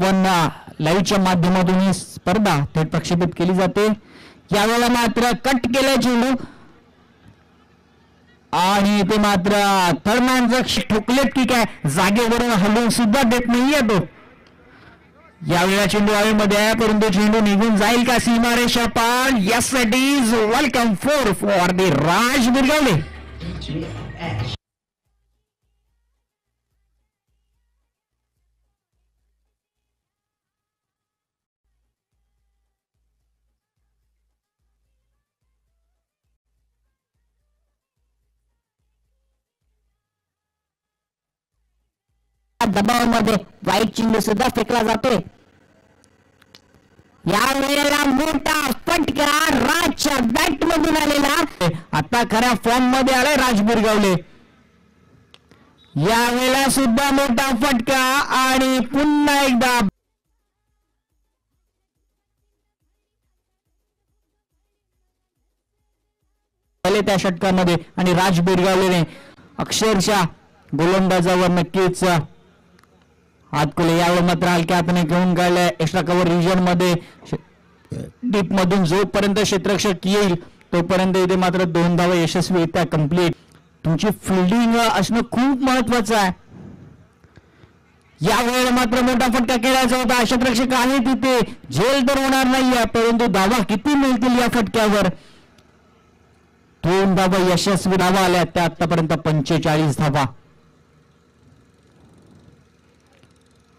One लाईव्हच्या माध्यमातून ही स्पर्धा थेट प्रक्षेपित केली जाते. यावेळेला मात्र कट केला चेंडू आणि ते मात्र थर्डमॅनचं ठोकलेत की काय, जागेवरून हलवून सुद्धा देत नाहीये तो. यावेळेला चेंडू हवेमध्ये आहे परंतु चेंडू निघून जाईल का सीमारेषा पार. Yes it is. Welcome for the Raj Birgawale. दबावामध्ये वाईट चेंडू सुद्धा फेकला जातोय. या वेळेला मोठा फटका राजच्या बॅट मधून आलेला. आता खऱ्या फॉर्म मध्ये आलाय राज बिरगावले. यावेळेला सुद्धा मोठा फटका आणि पुन्हा एकदा त्या षटकामध्ये आणि राज बिरगावलेने अक्षरशः गोलंदाजावर नक्कीच हात खुले. यावेळी मात्र हलक्या हाताने घेऊन काढलाय. एक्स्ट्रा कव्हर रिजन मध्ये डीप मधून जोपर्यंत क्षेत्ररक्षक येईल तोपर्यंत इथे मात्र 2 धावा यशस्वीरित्या कंप्लीट. तुमची फिल्डिंग असणं खूप महत्वाचं आहे. यावेळेला मात्र मोठा फटका खेळायचा होता. क्षेत्ररक्षक आहे तिथे, झेल तर होणार नाहीये परंतु धावा किती मिळतील या फटक्यावर. 2 धावा यशस्वी धावा आल्या त्या आतापर्यंत 45 धावा.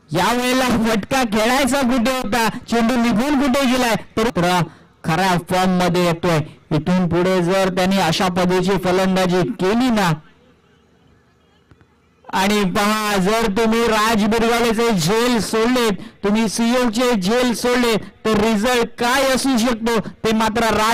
यावेळेला फटका खेळायचा कुठे होता, चेंडू निघून कुठे गेलाय, तर खऱ्या फॉर्म मध्ये येतोय. इथून पुढे जर त्यांनी अशा पद्धतीची फलंदाजी केली ना आणि पहा जर तुम्ही राज बिरगावलेचे झेल सोडले, तुम्ही सीओचे झेल सोडले तर रिझल्ट काय असू शकतो ते मात्र राज